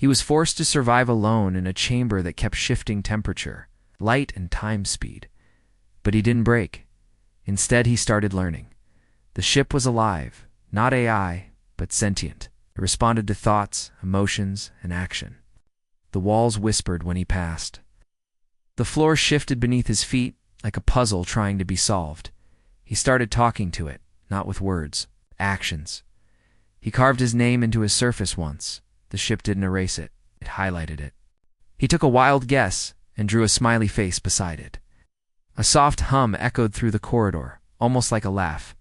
He was forced to survive alone in a chamber that kept shifting temperature, light, and time speed. But he didn't break. Instead, he started learning. The ship was alive, not AI, but sentient. It responded to thoughts, emotions, and action. The walls whispered when he passed. The floor shifted beneath his feet like a puzzle trying to be solved. He started talking to it, not with words, actions. He carved his name into his surface once. The ship didn't erase it. It highlighted it. He took a wild guess and drew a smiley face beside it. A soft hum echoed through the corridor, almost like a laugh.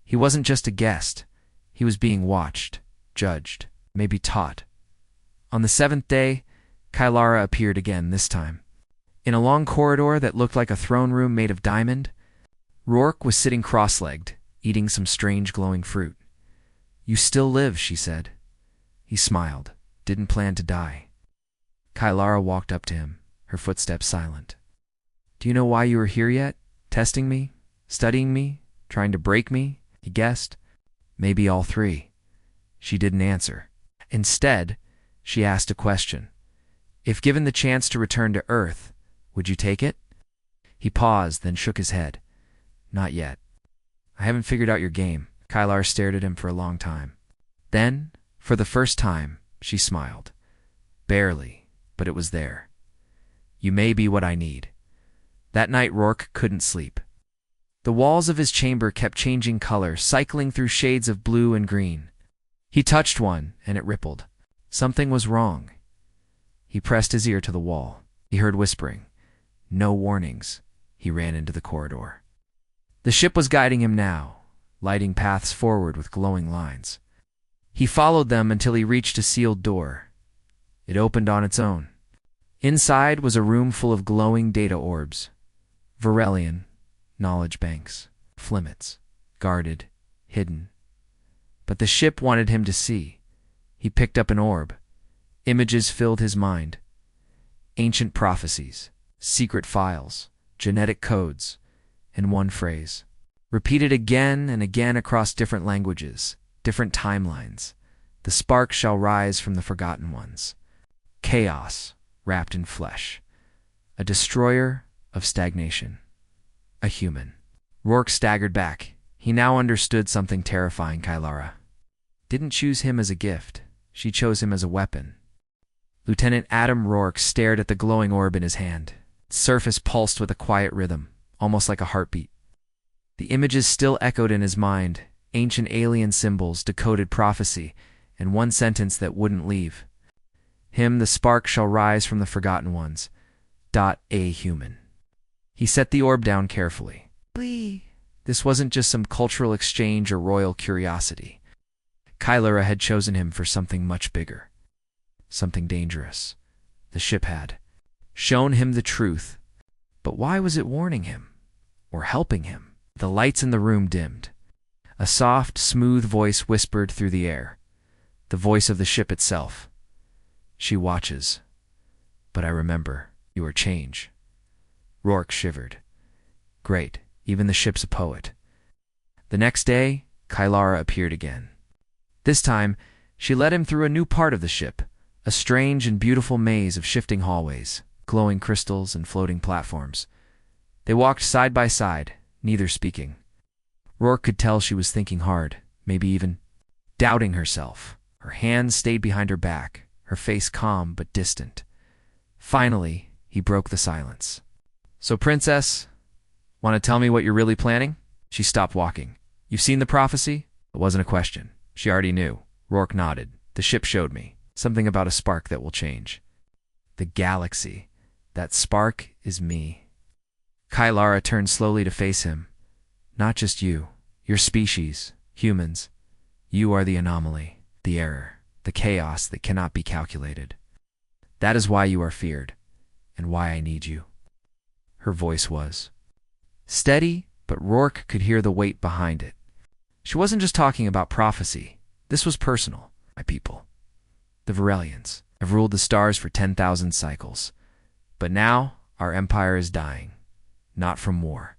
He wasn't just a guest. He was being watched, judged, maybe taught. On the 7th day, Kylara appeared again, this time. In a long corridor that looked like a throne room made of diamond, Rourke was sitting cross-legged, eating some strange glowing fruit. "You still live," she said. He smiled, didn't plan to die. Kylara walked up to him, her footsteps silent. "Do you know why you are here yet? Testing me? Studying me? Trying to break me?" he guessed. "Maybe all three." She didn't answer. Instead, she asked a question. "If given the chance to return to Earth, would you take it?" He paused, then shook his head. "Not yet. I haven't figured out your game." Kylar stared at him for a long time. Then, for the first time, she smiled. Barely, but it was there. "You may be what I need." That night Rourke couldn't sleep. The walls of his chamber kept changing color, cycling through shades of blue and green. He touched one, and it rippled. Something was wrong. He pressed his ear to the wall. He heard whispering. No warnings. He ran into the corridor. The ship was guiding him now, lighting paths forward with glowing lines. He followed them until he reached a sealed door. It opened on its own. Inside was a room full of glowing data orbs. Varelian, knowledge banks, flimets, guarded, hidden. But the ship wanted him to see. He picked up an orb. Images filled his mind. Ancient prophecies, secret files, genetic codes, and one phrase. Repeated again and again across different languages, different timelines. The spark shall rise from the forgotten ones. Chaos, wrapped in flesh. A destroyer of stagnation. A human. Rourke staggered back. He now understood something terrifying. Kylara didn't choose him as a gift. She chose him as a weapon. Lieutenant Adam Rourke stared at the glowing orb in his hand. Its surface pulsed with a quiet rhythm, almost like a heartbeat. The images still echoed in his mind, ancient alien symbols, decoded prophecy, and one sentence that wouldn't leave. Him the spark shall rise from the forgotten ones. A human. He set the orb down carefully. This wasn't just some cultural exchange or royal curiosity. Kylara had chosen him for something much bigger. Something dangerous. The ship had shown him the truth. But why was it warning him? Or helping him? The lights in the room dimmed. A soft, smooth voice whispered through the air. The voice of the ship itself. She watches. But I remember, you are change. Rourke shivered. Great, even the ship's a poet. The next day, Kylara appeared again. This time, she led him through a new part of the ship, a strange and beautiful maze of shifting hallways, glowing crystals and floating platforms. They walked side by side, neither speaking. Rourke could tell she was thinking hard, maybe even doubting herself. Her hands stayed behind her back, her face calm but distant. Finally, he broke the silence. "So, Princess, want to tell me what you're really planning?" She stopped walking. "You've seen the prophecy?" It wasn't a question. She already knew. Rourke nodded. "The ship showed me. Something about a spark that will change." "The galaxy. That spark is me." Kylara turned slowly to face him. "Not just you. Your species. Humans. You are the anomaly, the error, the chaos that cannot be calculated. That is why you are feared, and why I need you." Her voice was steady, but Rourke could hear the weight behind it. She wasn't just talking about prophecy. This was personal. My people. The Varelians have ruled the stars for 10,000 cycles. But now our empire is dying. Not from war.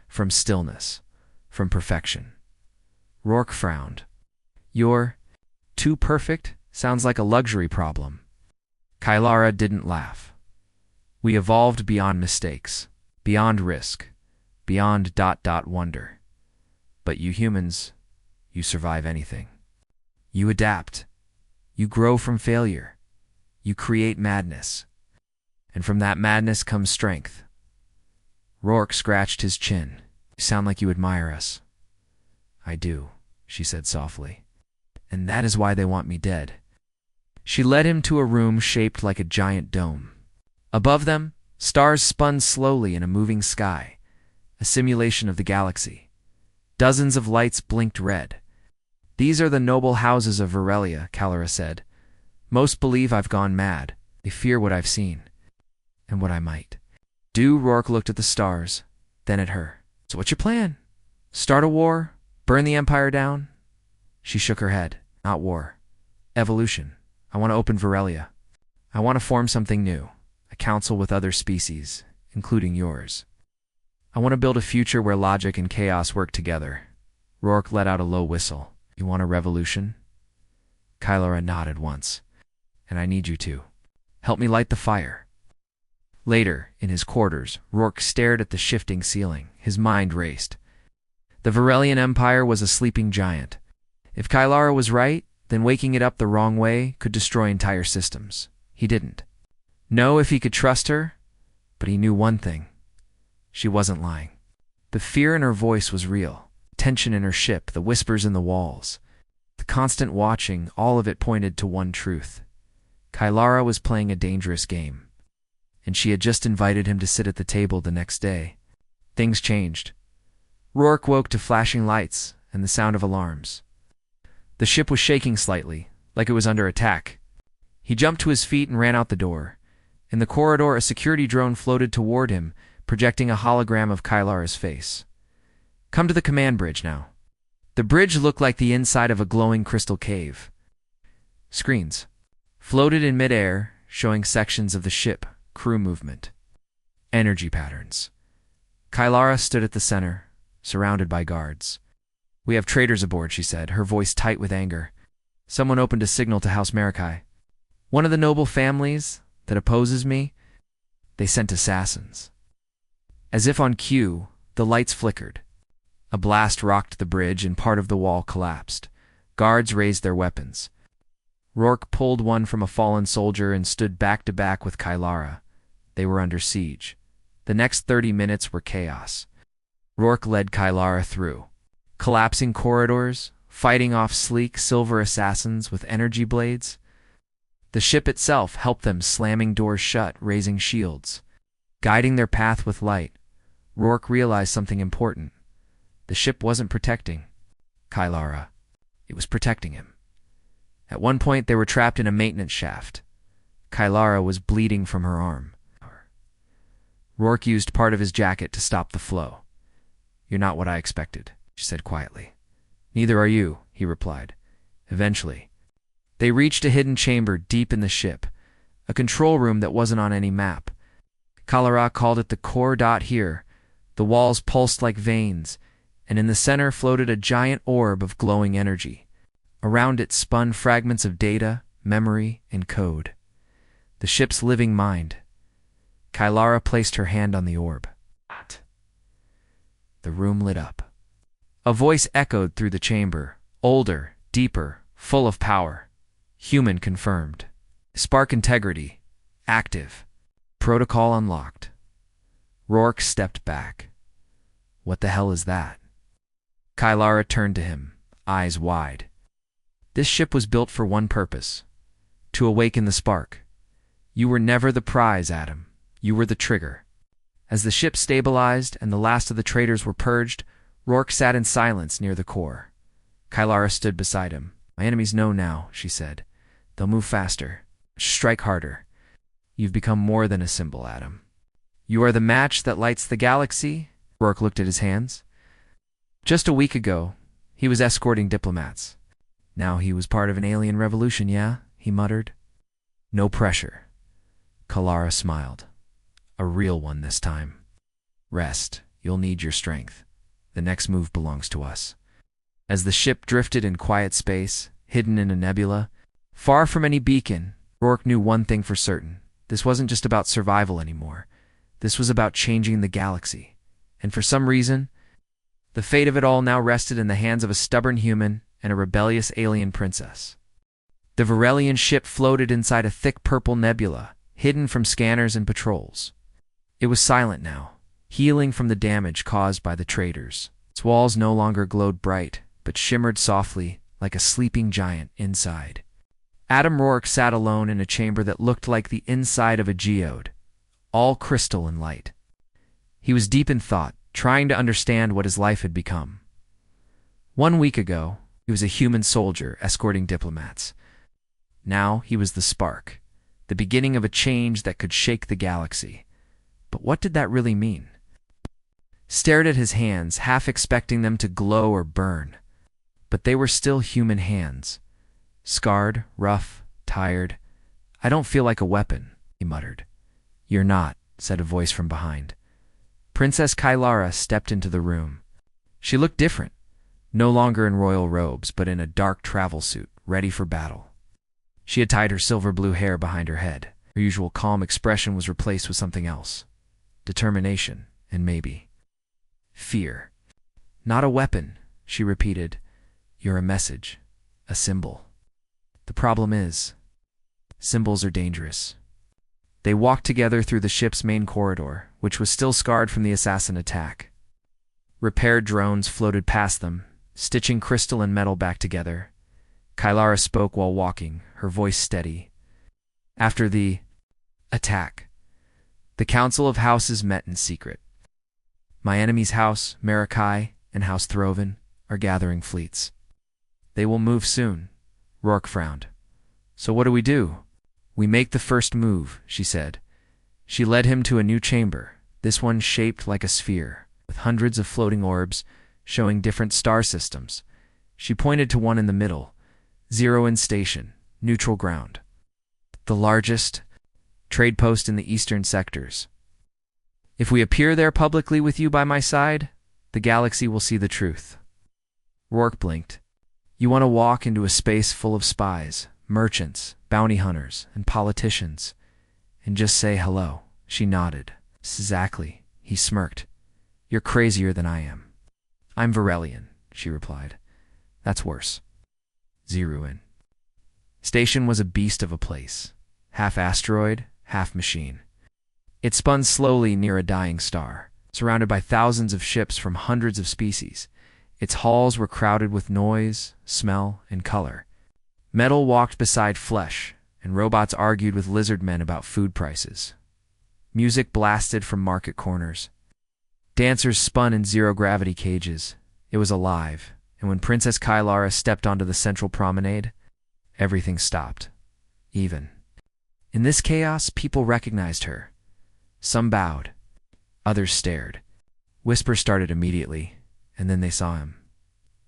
From stillness. From perfection. Rourke frowned. "You're too perfect sounds like a luxury problem. Kylara didn't laugh. We evolved beyond mistakes, beyond risk, beyond ... wonder. But you humans, you survive anything. You adapt. You grow from failure. You create madness. And from that madness comes strength. Rourke scratched his chin. You sound like you admire us. I do, she said softly. And that is why they want me dead. She led him to a room shaped like a giant dome. Above them, stars spun slowly in a moving sky, a simulation of the galaxy. Dozens of lights blinked red. These are the noble houses of Virelia, Kylara said. Most believe I've gone mad. They fear what I've seen, and what I might do. Rourke looked at the stars, then at her. So what's your plan? Start a war? Burn the Empire down? She shook her head. Not war. Evolution. I want to open Virelia. I want to form something new. A council with other species, including yours. I want to build a future where logic and chaos work together. Rourke let out a low whistle. You want a revolution? Kylara nodded once. And I need you to. Help me light the fire. Later, in his quarters, Rourke stared at the shifting ceiling. His mind raced. The Virelian Empire was a sleeping giant. If Kylara was right, then waking it up the wrong way could destroy entire systems. He didn't know if he could trust her, but he knew one thing. She wasn't lying. The fear in her voice was real. Tension in her ship, the whispers in the walls. The constant watching, all of it pointed to one truth. Kylara was playing a dangerous game. And she had just invited him to sit at the table the next day. Things changed. Rourke woke to flashing lights and the sound of alarms. The ship was shaking slightly, like it was under attack. He jumped to his feet and ran out the door. In the corridor, a security drone floated toward him, projecting a hologram of Kylara's face. Come to the command bridge now. The bridge looked like the inside of a glowing crystal cave. Screens floated in midair, showing sections of the ship, crew movement, energy patterns. Kylara stood at the center, surrounded by guards. We have traitors aboard, she said, her voice tight with anger. Someone opened a signal to House Marikai. One of the noble families that opposes me? They sent assassins. As if on cue, the lights flickered. A blast rocked the bridge and part of the wall collapsed. Guards raised their weapons. Rourke pulled one from a fallen soldier and stood back to back with Kylara. They were under siege. The next 30 minutes were chaos. Rourke led Kylara through collapsing corridors, fighting off sleek silver assassins with energy blades. The ship itself helped them, slamming doors shut, raising shields. Guiding their path with light, Rourke realized something important. The ship wasn't protecting Kylara. It was protecting him. At one point, they were trapped in a maintenance shaft. Kylara was bleeding from her arm. Rourke used part of his jacket to stop the flow. You're not what I expected, she said quietly. Neither are you, he replied. Eventually, they reached a hidden chamber deep in the ship, a control room that wasn't on any map. Kylara called it the core. Here, the walls pulsed like veins, and in the center floated a giant orb of glowing energy. Around it spun fragments of data, memory, and code. The ship's living mind. Kylara placed her hand on the orb. The room lit up. A voice echoed through the chamber, older, deeper, full of power. Human confirmed. Spark integrity. Active. Protocol unlocked. Rourke stepped back. What the hell is that? Kylara turned to him, eyes wide. This ship was built for one purpose. To awaken the spark. You were never the prize, Adam. You were the trigger. As the ship stabilized and the last of the traitors were purged, Rourke sat in silence near the core. Kylara stood beside him. My enemies know now, she said. They'll move faster. Strike harder. You've become more than a symbol, Adam. You are the match that lights the galaxy. Rourke looked at his hands. Just a week ago, he was escorting diplomats. Now he was part of an alien revolution, yeah? He muttered. No pressure. Kylara smiled. A real one this time. Rest. You'll need your strength. The next move belongs to us. As the ship drifted in quiet space, hidden in a nebula, far from any beacon, Rourke knew one thing for certain. This wasn't just about survival anymore. This was about changing the galaxy. And for some reason, the fate of it all now rested in the hands of a stubborn human and a rebellious alien princess. The Varelian ship floated inside a thick purple nebula, hidden from scanners and patrols. It was silent now, healing from the damage caused by the traitors. Its walls no longer glowed bright, but shimmered softly like a sleeping giant inside. Adam Rourke sat alone in a chamber that looked like the inside of a geode, all crystal and light. He was deep in thought, trying to understand what his life had become. 1 week ago, he was a human soldier escorting diplomats. Now he was the spark, the beginning of a change that could shake the galaxy. But what did that really mean? Stared at his hands, half expecting them to glow or burn. But they were still human hands. Scarred, rough, tired. "I don't feel like a weapon," he muttered. "You're not," said a voice from behind. Princess Kylara stepped into the room. She looked different, no longer in royal robes, but in a dark travel suit, ready for battle. She had tied her silver blue hair behind her head. Her usual calm expression was replaced with something else. Determination, and maybe fear. "Not a weapon," she repeated. "You're a message, a symbol. The problem is, symbols are dangerous." They walked together through the ship's main corridor, which was still scarred from the assassin attack. Repaired drones floated past them, stitching crystal and metal back together. Kylara spoke while walking, her voice steady. After the attack, the Council of Houses met in secret. My enemy's house, Marikai, and House Throven, are gathering fleets. They will move soon. Rourke frowned. "So what do we do?" "We make the first move," she said. She led him to a new chamber, this one shaped like a sphere, with hundreds of floating orbs showing different star systems. She pointed to one in the middle, Zero-In Station, neutral ground. The largest trade post in the eastern sectors. "If we appear there publicly with you by my side, the galaxy will see the truth." Rourke blinked. "You want to walk into a space full of spies, merchants, bounty hunters, and politicians, and just say hello?" She nodded. "Exactly," he smirked. "You're crazier than I am." "I'm Varelian," she replied. "That's worse." Zero-In Station was a beast of a place, half asteroid, half machine. It spun slowly near a dying star, surrounded by thousands of ships from hundreds of species. Its halls were crowded with noise, smell, and color. Metal walked beside flesh, and robots argued with lizard men about food prices. Music blasted from market corners. Dancers spun in zero-gravity cages. It was alive, and when Princess Kylara stepped onto the central promenade, everything stopped. Even. In this chaos, people recognized her. Some bowed. Others stared. Whispers started immediately, and then they saw him.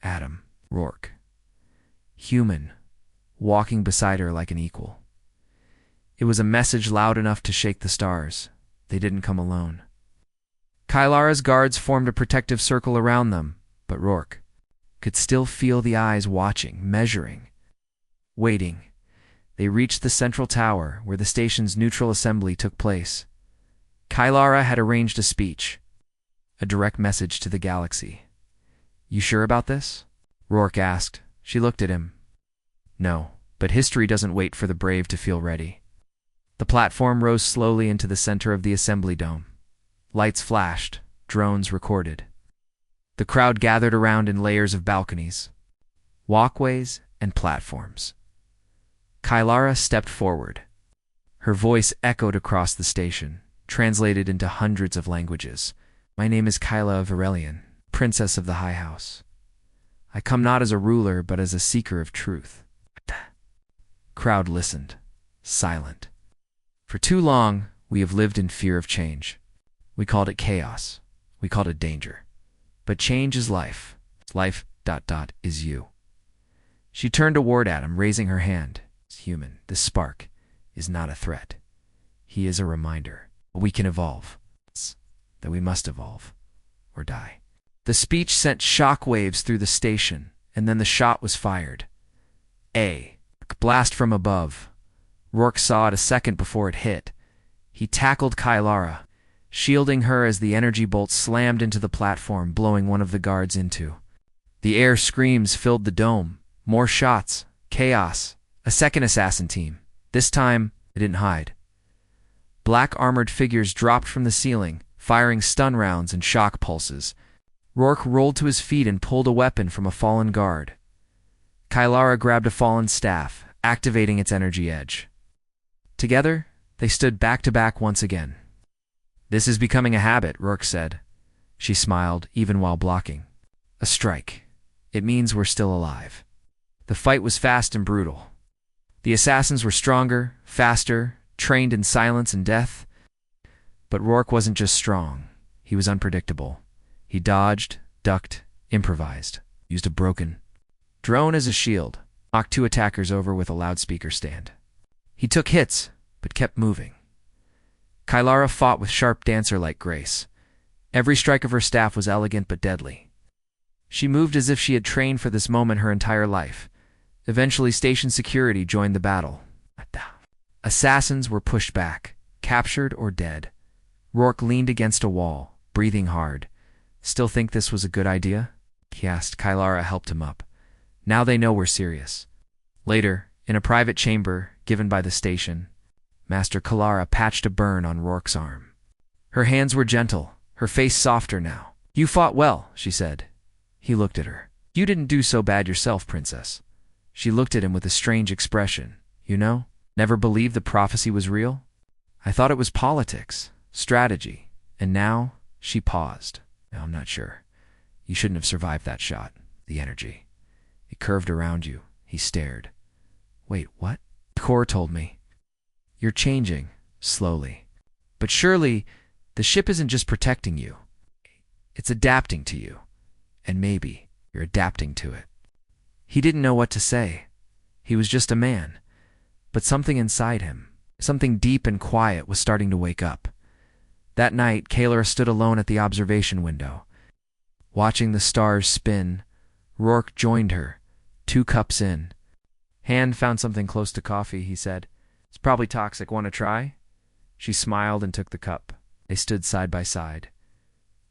Adam Rourke. Human, walking beside her like an equal. It was a message loud enough to shake the stars. They didn't come alone. Kylara's guards formed a protective circle around them, but Rourke could still feel the eyes watching, measuring, waiting. They reached the central tower, where the station's neutral assembly took place. Kylara had arranged a speech, a direct message to the galaxy. "You sure about this?" Rourke asked. She looked at him. "No, but history doesn't wait for the brave to feel ready." The platform rose slowly into the center of the assembly dome. Lights flashed, drones recorded. The crowd gathered around in layers of balconies, walkways, and platforms. Kylara stepped forward. Her voice echoed across the station, translated into hundreds of languages. "My name is Kyla Varelian, Princess of the High House. I come not as a ruler, but as a seeker of truth." Crowd listened, silent. "For too long, we have lived in fear of change. We called it chaos. We called it danger. But change is life. Life, ... is you." She turned toward Adam, raising her hand. "It's human. This spark is not a threat. He is a reminder. We can evolve. That we must evolve, or die." The speech sent shockwaves through the station, and then the shot was fired. A blast from above. Rourke saw it a second before it hit. He tackled Kylara, shielding her as the energy bolt slammed into the platform, blowing one of the guards into. The air screams filled the dome. More shots. Chaos. A second assassin team. This time, they didn't hide. Black armored figures dropped from the ceiling, firing stun rounds and shock pulses. Rourke rolled to his feet and pulled a weapon from a fallen guard. Kylara grabbed a fallen staff, activating its energy edge. Together, they stood back to back once again. "This is becoming a habit," Rourke said. She smiled, even while blocking. "A strike. It means we're still alive." The fight was fast and brutal. The assassins were stronger, faster, trained in silence and death. But Rourke wasn't just strong. He was unpredictable. He dodged, ducked, improvised, used a broken drone as a shield, knocked two attackers over with a loudspeaker stand. He took hits, but kept moving. Kylara fought with sharp dancer-like grace. Every strike of her staff was elegant but deadly. She moved as if she had trained for this moment her entire life. Eventually, station security joined the battle. Assassins were pushed back, captured or dead. Rourke leaned against a wall, breathing hard. "Still think this was a good idea?" he asked. Kylara helped him up. "Now they know we're serious." Later, in a private chamber given by the station, Master Kylara patched a burn on Rourke's arm. Her hands were gentle, her face softer now. "You fought well," she said. He looked at her. "You didn't do so bad yourself, Princess." She looked at him with a strange expression. "You know, never believed the prophecy was real? I thought it was politics, strategy, and now..." She paused. "No, I'm not sure. You shouldn't have survived that shot. The energy. It curved around you." He stared. "Wait, what?" "Core told me. You're changing, slowly. But surely, the ship isn't just protecting you. It's adapting to you. And maybe you're adapting to it." He didn't know what to say. He was just a man. But something inside him, something deep and quiet, was starting to wake up. That night, Kylara stood alone at the observation window. Watching the stars spin, Rourke joined her, 2 cups in. "Hand found something close to coffee," he said. "It's probably toxic. Want to try?" She smiled and took the cup. They stood side by side.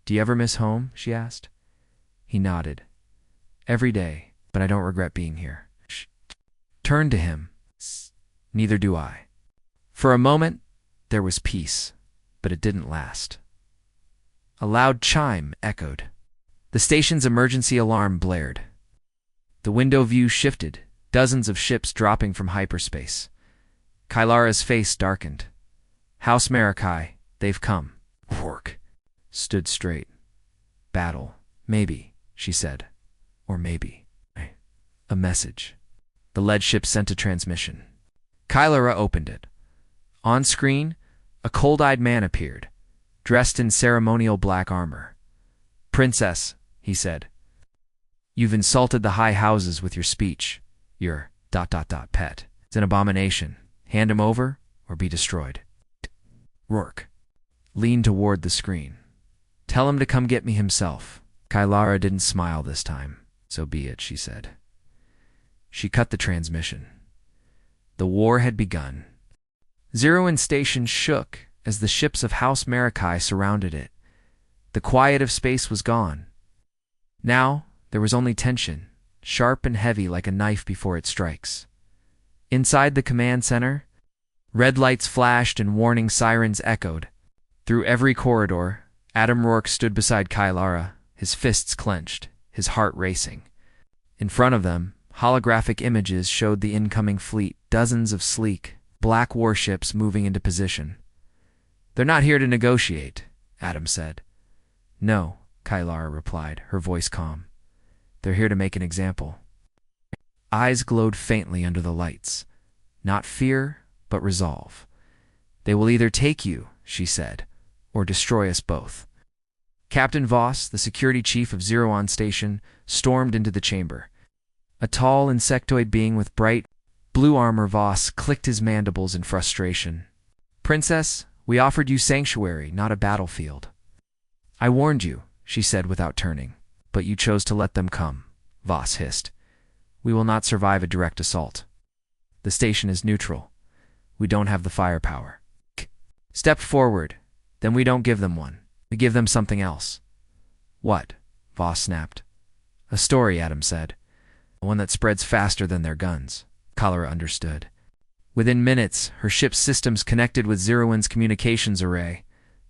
"Do you ever miss home?" she asked. He nodded. "Every day, but I don't regret being here." She turned to him. "Neither do I." For a moment, there was peace, but it didn't last. A loud chime echoed. The station's emergency alarm blared. The window view shifted, dozens of ships dropping from hyperspace. Kylara's face darkened. "House Marikai, they've come." Rourke stood straight. "Battle. Maybe," she said. "Or maybe a message." The lead ship sent a transmission. Kylara opened it. On screen, a cold-eyed man appeared, dressed in ceremonial black armor. "Princess," he said, "you've insulted the high houses with your speech. Your ... pet. It's an abomination. Hand him over or be destroyed." Rourke leaned toward the screen. "Tell him to come get me himself." Kylara didn't smile this time. "So be it," she said. She cut the transmission. The war had begun. Zero-In Station shook as the ships of House Marikai surrounded it. The quiet of space was gone. Now there was only tension, sharp and heavy like a knife before it strikes. Inside the command center, red lights flashed and warning sirens echoed. Through every corridor, Adam Rourke stood beside Kylara, his fists clenched, his heart racing. In front of them, holographic images showed the incoming fleet, dozens of sleek, black warships moving into position. "They're not here to negotiate," Adam said. "No," Kylara replied, her voice calm. "They're here to make an example." Eyes glowed faintly under the lights. Not fear, but resolve. "They will either take you," she said, "or destroy us both." Captain Voss, the security chief of Zero-On Station, stormed into the chamber. A tall insectoid being with bright blue armor. Voss clicked his mandibles in frustration. "Princess, we offered you sanctuary, not a battlefield." "I warned you," she said without turning, "but you chose to let them come," Voss hissed. "We will not survive a direct assault. The station is neutral. We don't have the firepower. Step forward. Then we don't give them one. We give them something else. What? Voss snapped. A story, Adam said. One that spreads faster than their guns. Cholera understood. Within minutes, her ship's systems connected with Zeroin's communications array.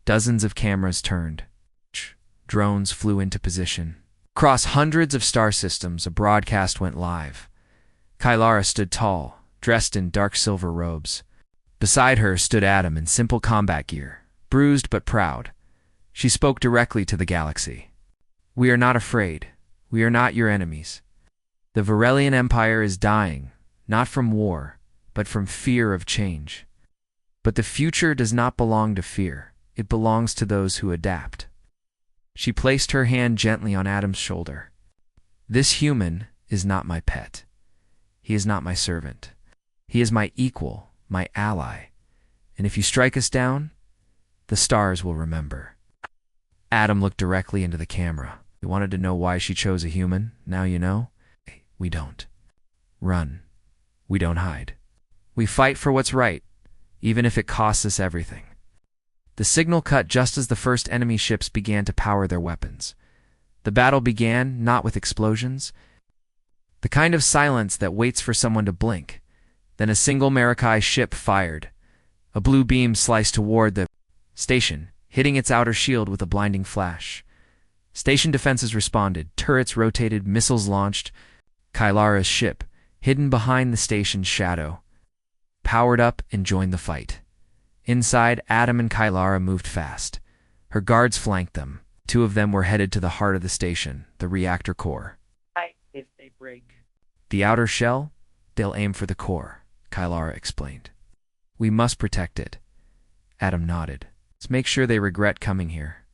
Dozens of cameras turned. Drones flew into position. Across hundreds of star systems, a broadcast went live. Kylara stood tall, dressed in dark silver robes. Beside her stood Adam in simple combat gear, bruised but proud. She spoke directly to the galaxy. We are not afraid. We are not your enemies. The Varelian Empire is dying, not from war, but from fear of change. But the future does not belong to fear. It belongs to those who adapt. She placed her hand gently on Adam's shoulder. This human is not my pet. He is not my servant. He is my equal, my ally. And if you strike us down, the stars will remember. Adam looked directly into the camera. You wanted to know why she chose a human? Now you know? We don't run. We don't hide. We fight for what's right, even if it costs us everything. The signal cut just as the first enemy ships began to power their weapons. The battle began not with explosions, the kind of silence that waits for someone to blink. Then a single Marikai ship fired. A blue beam sliced toward the station, hitting its outer shield with a blinding flash. Station defenses responded, turrets rotated, missiles launched. Kylara's ship, hidden behind the station's shadow, powered up and joined the fight. Inside, Adam and Kylara moved fast. Her guards flanked them. Two of them were headed to the heart of the station, the reactor core. If they break The outer shell? They'll aim for the core, Kylara explained. We must protect it. Adam nodded. Let's make sure they regret coming here.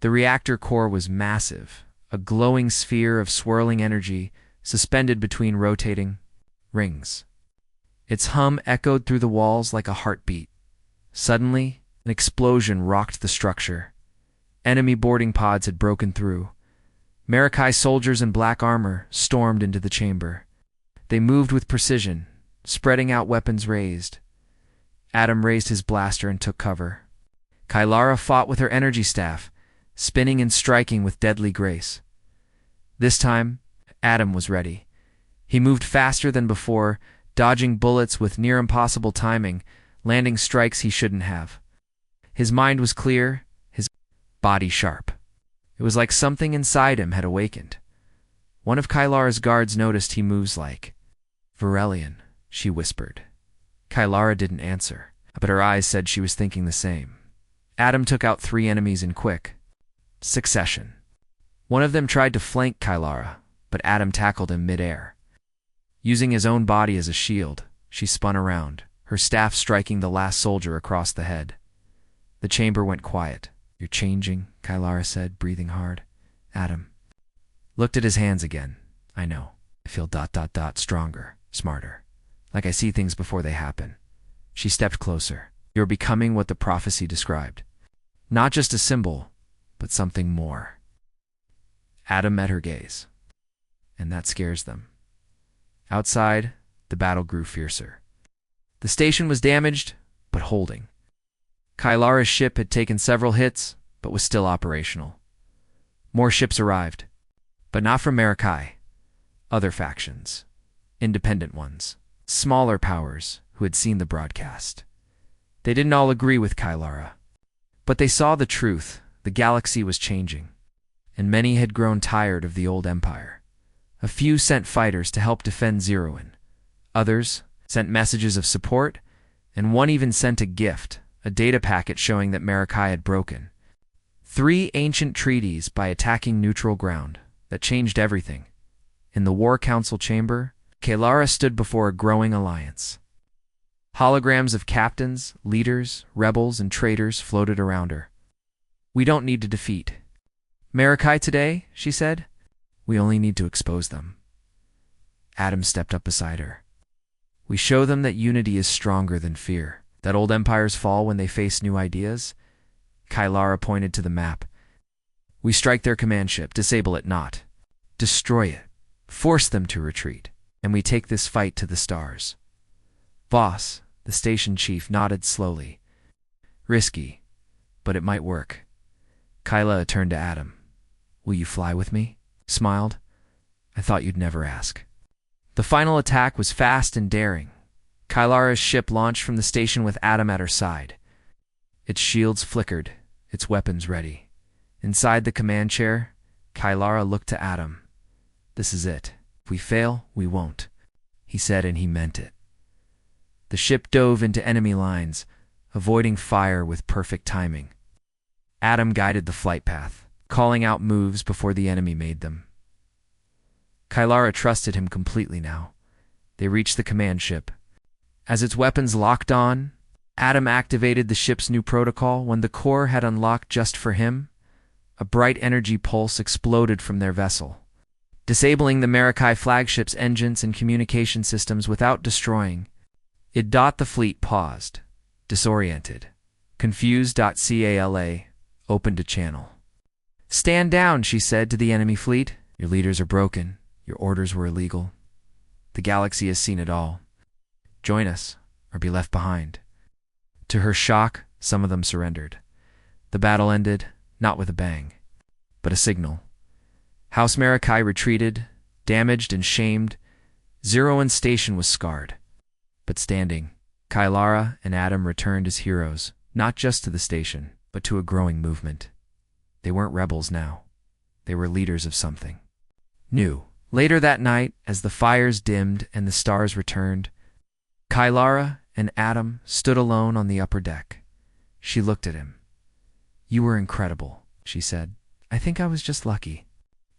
The reactor core was massive, a glowing sphere of swirling energy suspended between rotating rings. Its hum echoed through the walls like a heartbeat. Suddenly, an explosion rocked the structure. Enemy boarding pods had broken through. Marikai soldiers in black armor stormed into the chamber. They moved with precision, spreading out weapons raised. Adam raised his blaster and took cover. Kylara fought with her energy staff, spinning and striking with deadly grace. This time, Adam was ready. He moved faster than before, dodging bullets with near-impossible timing, landing strikes he shouldn't have. His mind was clear, his body sharp. It was like something inside him had awakened. One of Kylara's guards noticed he moves like Varelian, she whispered. Kylara didn't answer, but her eyes said she was thinking the same. Adam took out 3 enemies in quick succession. One of them tried to flank Kylara, but Adam tackled him mid-air. Using his own body as a shield, she spun around, her staff striking the last soldier across the head. The chamber went quiet. You're changing, Kylara said, breathing hard. Adam looked at his hands again. I know. I feel ... stronger, smarter. Like I see things before they happen. She stepped closer. You're becoming what the prophecy described. Not just a symbol, but something more. Adam met her gaze. And that scares them. Outside, the battle grew fiercer. The station was damaged, but holding. Kylara's ship had taken several hits, but was still operational. More ships arrived, but not from Marikai. Other factions. Independent ones. Smaller powers who had seen the broadcast. They didn't all agree with Kylara, but they saw the truth. The galaxy was changing, and many had grown tired of the old empire. A few sent fighters to help defend Zeroin. Others sent messages of support, and one even sent a gift, a data packet showing that Marikai had broken 3 ancient treaties by attacking neutral ground that changed everything. In the War Council chamber, Kylara stood before a growing alliance. Holograms of captains, leaders, rebels, and traitors floated around her. We don't need to defeat Marikai today, she said. We only need to expose them. Adam stepped up beside her. We show them that unity is stronger than fear, that old empires fall when they face new ideas. Kylara pointed to the map. We strike their command ship, disable it not. Destroy it, force them to retreat, and we take this fight to the stars. Voss, The station chief nodded slowly. Risky, but it might work. Kyla turned to Adam. Will you fly with me? Smiled. I thought you'd never ask. The final attack was fast and daring. Kylara's ship launched from the station with Adam at her side. Its shields flickered, its weapons ready. Inside the command chair, Kylara looked to Adam. This is it. If we fail, we won't, he said, and he meant it. The ship dove into enemy lines, avoiding fire with perfect timing. Adam guided the flight path, calling out moves before the enemy made them. Kylara trusted him completely now. They reached the command ship. As its weapons locked on, Adam activated the ship's new protocol. When the core had unlocked just for him, a bright energy pulse exploded from their vessel, disabling the Marikai flagship's engines and communication systems without destroying. The fleet paused, disoriented. Confused.cala opened a channel. Stand down, she said to the enemy fleet. Your leaders are broken. Your orders were illegal. The galaxy has seen it all. Join us, or be left behind. To her shock, some of them surrendered. The battle ended, not with a bang, but a signal. House Marikai retreated, damaged and shamed. Zero's station was scarred, but standing. Kylara and Adam returned as heroes, not just to the station, but to a growing movement. They weren't rebels now. They were leaders of something new. Later that night, as the fires dimmed and the stars returned, Kylara and Adam stood alone on the upper deck. She looked at him. You were incredible, she said. I think I was just lucky.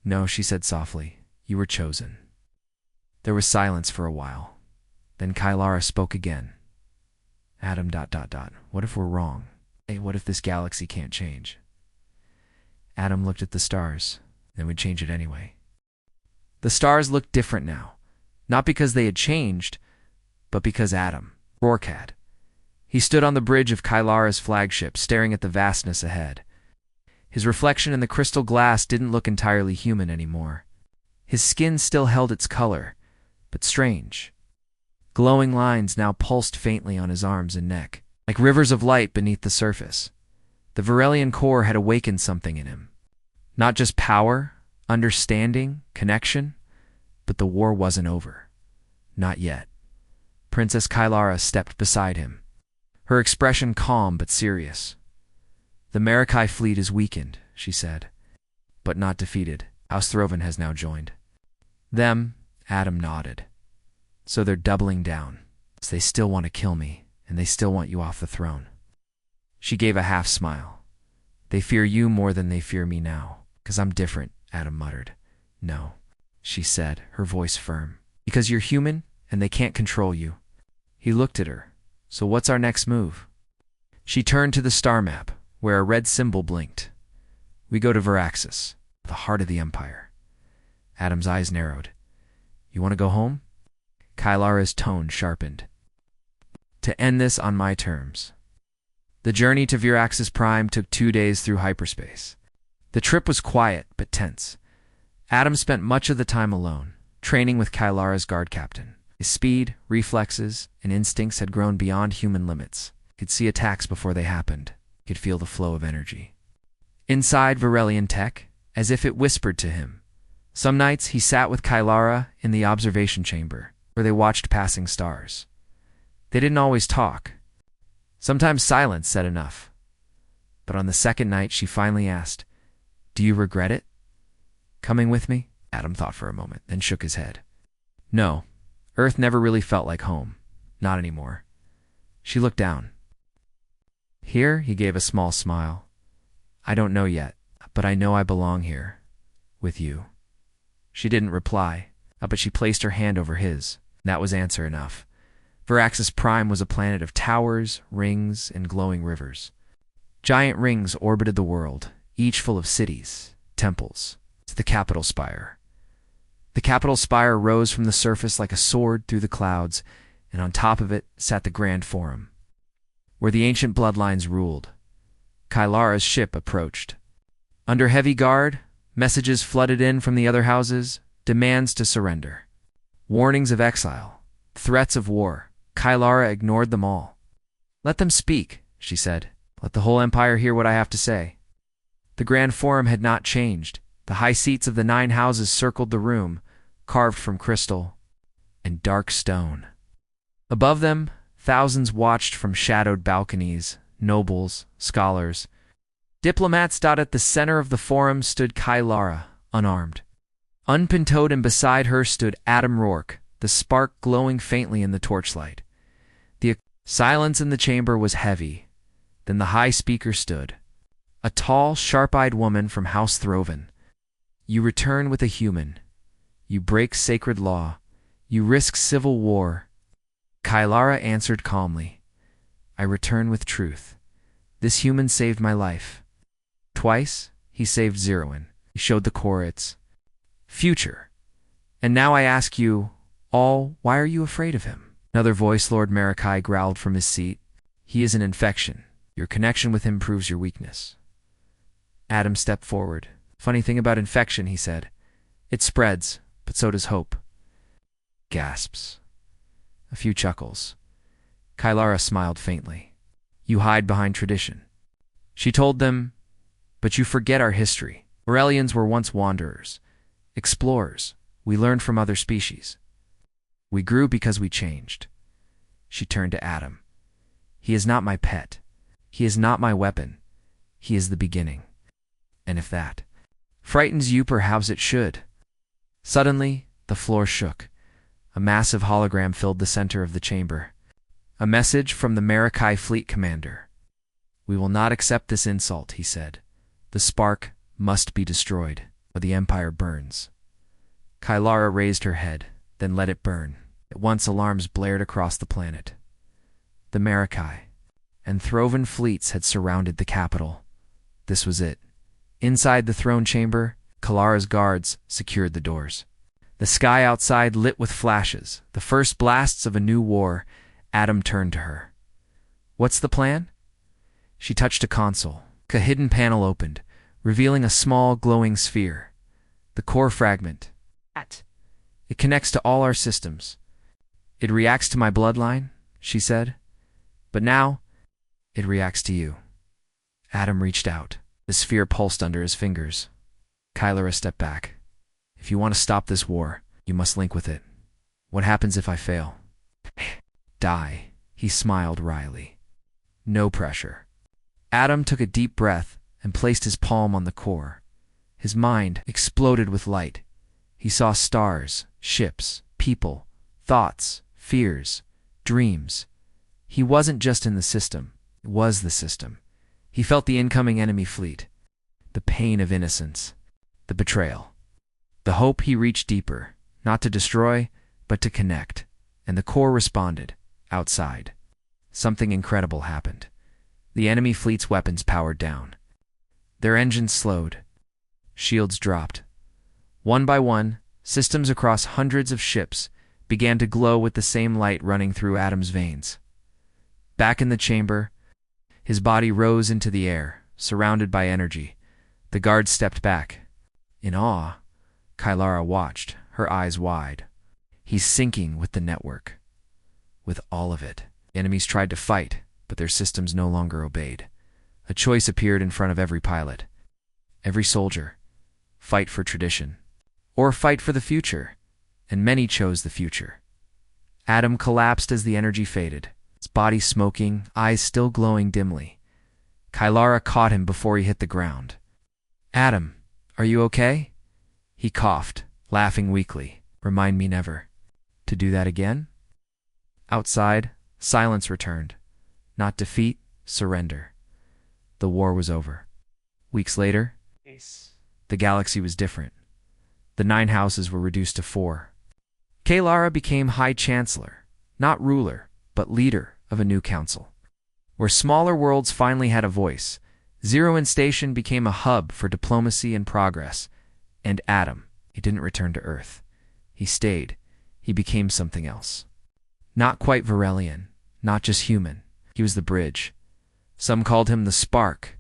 No, she said softly. You were chosen. There was silence for a while. Then Kylara spoke again. Adam ... What if we're wrong? Hey, what if this galaxy can't change? Adam looked at the stars. Then we'd change it anyway. The stars looked different now. Not because they had changed, but because Adam, Rourke had. He stood on the bridge of Kylara's flagship, staring at the vastness ahead. His reflection in the crystal glass didn't look entirely human anymore. His skin still held its color, but strange. Glowing lines now pulsed faintly on his arms and neck, like rivers of light beneath the surface. The Varelian core had awakened something in him. Not just power, understanding, connection, but the war wasn't over. Not yet. Princess Kylara stepped beside him, her expression calm but serious. The Marikai fleet is weakened, she said, but not defeated. House Throven has now joined. Them, Adam nodded. So they're doubling down. They still want to kill me, and they still want you off the throne. She gave a half smile. They fear you more than they fear me now, 'cause I'm different, Adam muttered. No, she said, her voice firm. Because you're human, and they can't control you. He looked at her. So what's our next move? She turned to the star map, where a red symbol blinked. We go to Veraxis, the heart of the Empire. Adam's eyes narrowed. You want to go home? Kylara's tone sharpened. To end this on my terms. The journey to Veraxis Prime took 2 days through hyperspace. The trip was quiet but tense. Adam spent much of the time alone, training with Kylara's guard captain. His speed, reflexes, and instincts had grown beyond human limits. He could see attacks before they happened. He could feel the flow of energy. Inside Varelian tech, as if it whispered to him. Some nights he sat with Kylara in the observation chamber, where they watched passing stars. They didn't always talk. Sometimes silence said enough. But on the second night she finally asked, Do you regret it? Coming with me? Adam thought for a moment, then shook his head. No, Earth never really felt like home. Not anymore. She looked down. Here, he gave a small smile. I don't know yet, but I know I belong here. With you. She didn't reply, but she placed her hand over his. That was answer enough. Veraxis Prime was a planet of towers, rings, and glowing rivers. Giant rings orbited the world, each full of cities, temples, to the capital spire. The capital spire rose from the surface like a sword through the clouds, and on top of it sat the Grand Forum, where the ancient bloodlines ruled. Kylara's ship approached. Under heavy guard, messages flooded in from the other houses, demands to surrender. Warnings of exile, threats of war. Kylara ignored them all. "Let them speak," she said. "Let the whole empire hear what I have to say." The grand forum had not changed. The high seats of the 9 houses circled the room, carved from crystal and dark stone. Above them, thousands watched from shadowed balconies, nobles, scholars. Diplomats. At the center of the forum stood Kylara, unarmed. Unpintoed, and beside her stood Adam Rourke, the spark glowing faintly in the torchlight. The silence in the chamber was heavy. Then the high speaker stood, a tall, sharp-eyed woman from House Throven. "You return with a human. You break sacred law. You risk civil war." Kylara answered calmly, "I return with truth. This human saved my life. Twice, he saved Zerwin. He showed the core its future. And now I ask you all, why are you afraid of him?" Another voice, Lord Marikai, growled from his seat. "He is an infection. Your connection with him proves your weakness." Adam stepped forward. "Funny thing about infection," he said. "It spreads, but so does hope." Gasps. A few chuckles. Kylara smiled faintly. "You hide behind tradition." She told them, "But you forget our history. Aurelians were once wanderers, explorers. We learned from other species. We grew because we changed." She turned to Adam. "He is not my pet. He is not my weapon. He is the beginning. And if that frightens you, perhaps it should." Suddenly, the floor shook. A massive hologram filled the center of the chamber. A message from the Marikai fleet commander. "We will not accept this insult," he said. "The spark must be destroyed, or the empire burns." Kylara raised her head, then let it burn. At once alarms blared across the planet. The Marikai and Throven fleets had surrounded the capital. This was it. Inside the throne chamber, Kalara's guards secured the doors. The sky outside lit with flashes, the first blasts of a new war. Adam turned to her. "What's the plan?" She touched a console. A hidden panel opened, revealing a small glowing sphere. "The core fragment. It connects to all our systems. It reacts to my bloodline," she said. "But now, it reacts to you." Adam reached out. The sphere pulsed under his fingers. Kylara stepped back. "If you want to stop this war, you must link with it. What happens if I fail?" "Die," he smiled wryly. "No pressure." Adam took a deep breath and placed his palm on the core. His mind exploded with light. He saw stars, ships, people, thoughts, fears, dreams. He wasn't just in the system, it was the system. He felt the incoming enemy fleet, the pain of innocence, the betrayal. The hope. He reached deeper, not to destroy, but to connect, and the core responded, outside. Something incredible happened. The enemy fleet's weapons powered down. Their engines slowed. Shields dropped. One by one, systems across hundreds of ships began to glow with the same light running through Adam's veins. Back in the chamber, his body rose into the air, surrounded by energy. The guards stepped back. In awe, Kylara watched, her eyes wide. He's syncing with the network. With all of it. Enemies tried to fight, but their systems no longer obeyed. A choice appeared in front of every pilot. Every soldier. Fight for tradition. Or fight for the future. And many chose the future. Adam collapsed as the energy faded, his body smoking, eyes still glowing dimly. Kylara caught him before he hit the ground. "Adam, are you okay?" He coughed, laughing weakly. "Remind me never to do that again?" Outside, silence returned. Not defeat, surrender. The war was over. Weeks later, the galaxy was different. The 9 houses were reduced to 4. Kylara became High Chancellor, not ruler, but leader of a new council. Where smaller worlds finally had a voice, Zerwin Station became a hub for diplomacy and progress. And Adam, he didn't return to Earth. He stayed. He became something else. Not quite Varelian, not just human. He was the bridge. Some called him the Spark.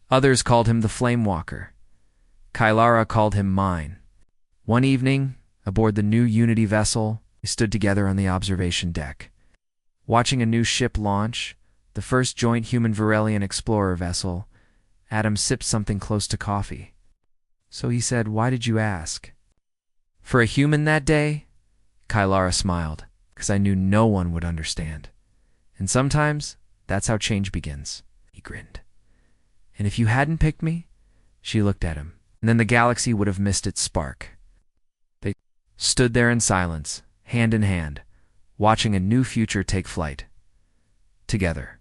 Others called him the Flame Walker. Kylara called him mine. One evening, aboard the new Unity vessel, we stood together on the observation deck. Watching a new ship launch, the first joint human-Varelian explorer vessel, Adam sipped something close to coffee. So he said, "Why did you ask?" "For a human that day?" Kylara smiled, "'cause I knew no one would understand. And sometimes, that's how change begins." He grinned. "And if you hadn't picked me?" She looked at him, and then the galaxy would have missed its spark. They stood there in silence, hand in hand, watching a new future take flight. Together.